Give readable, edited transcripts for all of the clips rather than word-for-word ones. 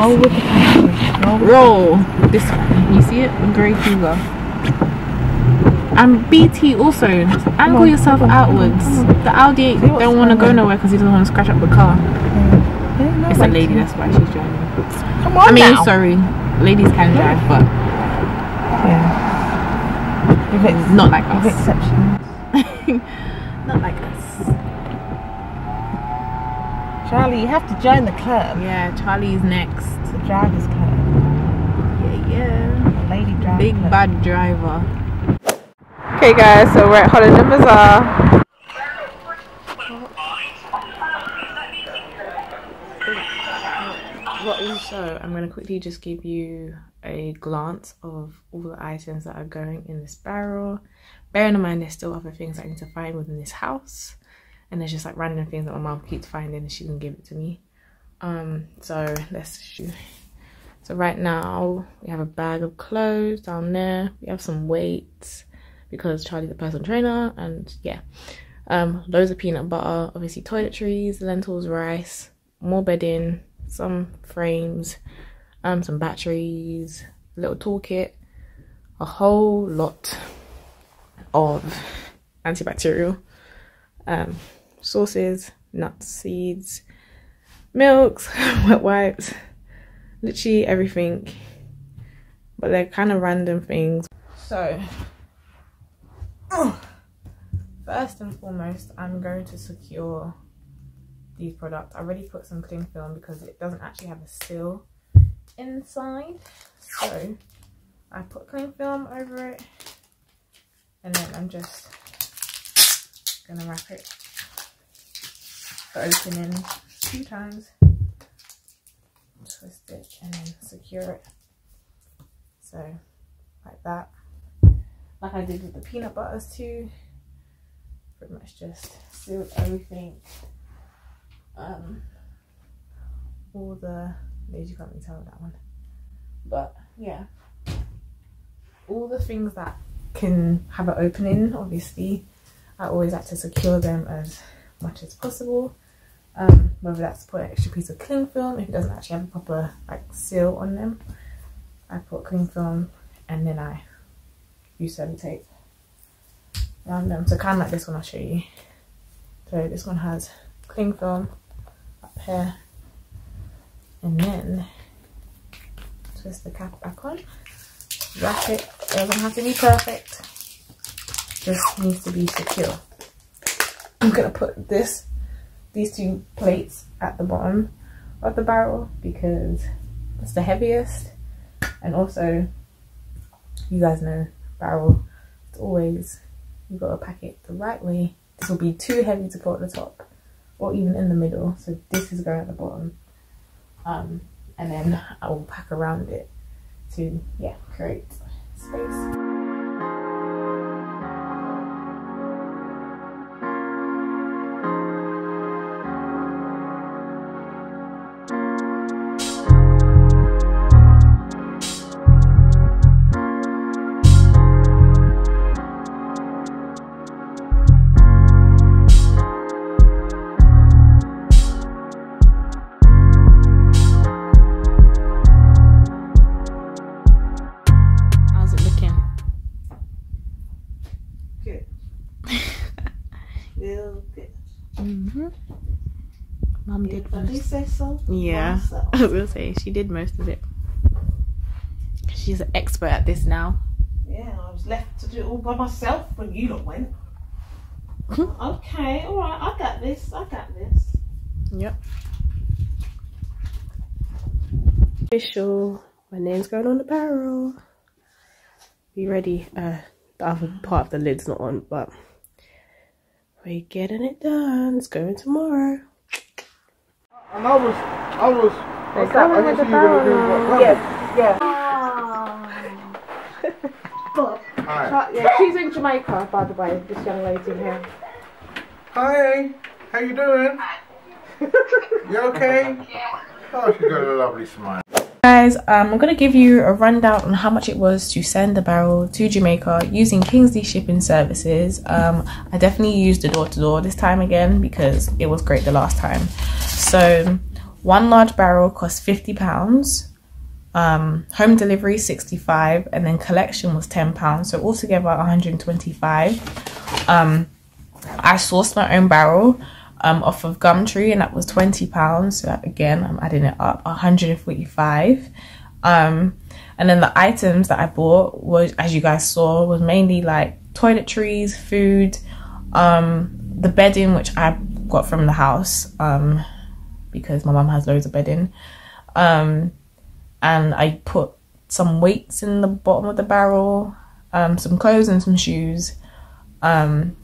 Roll with the country. Roll this one. You see it? The grey cougar. And BT also, angle yourself outwards. The Audi don't want to go nowhere because he doesn't want to scratch up the car. It's a lady, that's why she's driving. Come on, I mean, now. sorry, ladies can drive, but not like us. With exceptions. Not like us. Charlie, you have to join the club. Yeah, Charlie's next. The driver's club. Yeah. The lady driver. Big club. bad driver. Okay guys, so we're at Holiday Bazaar. So I'm going to quickly just give you a glance of all the items that are going in this barrel. Bearing in mind there's still other things I need to find within this house. And there's just like random things that my mom keeps finding and she can give it to me. So let's shoot. So right now we have a bag of clothes down there. We have some weights because Charlie's a personal trainer, and yeah. Loads of peanut butter, obviously toiletries, lentils, rice, more bedding, some frames, some batteries, a little toolkit, a whole lot of antibacterial, sauces, nuts, seeds, milks, wet wipes, literally everything, but they're kind of random things. So first and foremost, I'm going to secure these products. I already put some cling film because it doesn't actually have a seal inside, so I put cling film over it, and then I'm just gonna wrap it opening 2 times, twist it, and then secure it. So like that, like I did with the peanut butters too. Pretty much just sealed everything. All the ladies, you can't really tell that one, but yeah, all the things that can have an opening, obviously I always like to secure them as much as possible, whether that's put an extra piece of cling film. If it doesn't actually have a proper like seal on them, I put cling film and then I use sellotape around them. So kind of like this one I'll show you. So this one has cling film up here, and then twist the cap back on, wrap it. It doesn't have to be perfect, just needs to be secure. I'm gonna put these 2 plates at the bottom of the barrel because it's the heaviest, and also you guys know barrel, it's always, you've got to pack it the right way. This will be too heavy to put at the top or even in the middle, so this is going at the bottom, and then I will pack around it to create space. Mum did most. Did you say so? Yeah, I was gonna say she did most of it. She's an expert at this now. Yeah, I was left to do it all by myself when you lot went. Okay, all right, I got this. Yep. Official. My name's going on the barrel. Be ready. The other part of the lid's not on, but we're getting it done. It's going tomorrow. And I was. They're coming with the barrel. Yeah. Hi. Yeah, she's in Jamaica, by the way. This young lady here. Hi. How you doing? You okay? Oh, she's got a lovely smile. Guys, I'm going to give you a rundown on how much it was to send the barrel to Jamaica using Kingsley shipping services. I definitely used the door-to-door this time again because it was great the last time. So One large barrel cost £50, home delivery 65, and then collection was £10, so altogether 125. I sourced my own barrel off of Gumtree, and that was £20, so that, again, I'm adding it up, 145. And then the items that I bought was, as you guys saw, was mainly like toiletries, food, the bedding, which I got from the house because my mum has loads of bedding, and I put some weights in the bottom of the barrel, some clothes and some shoes, and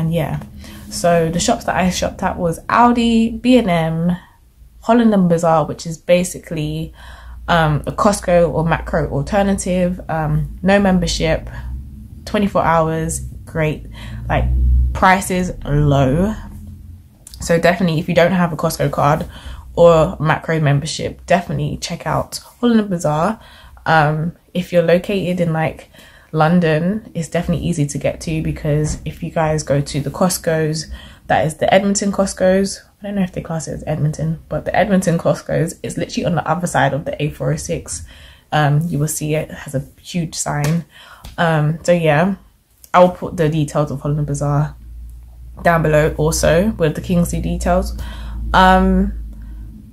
yeah. So the shops that I shopped at was Aldi, B&M, Holland & Bazaar, which is basically a Costco or Macro alternative, no membership, 24 hours, great, like prices low. So definitely, if you don't have a Costco card or Macro membership, definitely check out Holland & Bazaar. If you're located in like London, it's definitely easy to get to, because if you guys go to the Costco's, that is the Edmonton Costco's, I don't know if they class it as Edmonton, but the Edmonton Costco's is literally on the other side of the A406. You will see it has a huge sign. So yeah, I'll put the details of Holland & Bazaar down below also with the Kingsley details.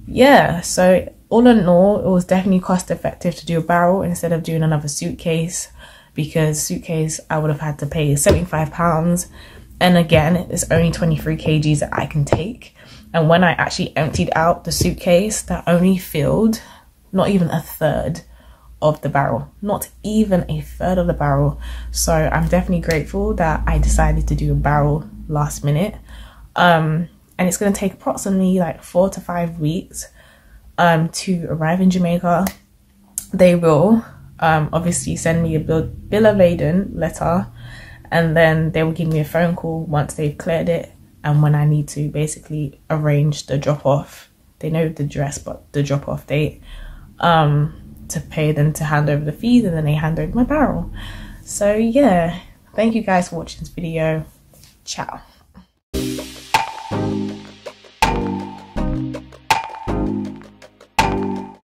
Yeah, so all in all, it was definitely cost effective to do a barrel instead of doing another suitcase, because suitcase I would have had to pay £75, and again, it's only 23 kgs that I can take. And when I actually emptied out the suitcase, that only filled not even a third of the barrel, not even a third of the barrel. So I'm definitely grateful that I decided to do a barrel last minute, and it's going to take approximately like 4 to 5 weeks to arrive in Jamaica. They will obviously send me a bill of lading letter, and then they will give me a phone call once they've cleared it, and when I need to basically arrange the drop off. They know the address, but the drop off date, to pay them to hand over the fees, and then they hand over my barrel. So yeah, thank you guys for watching this video. Ciao.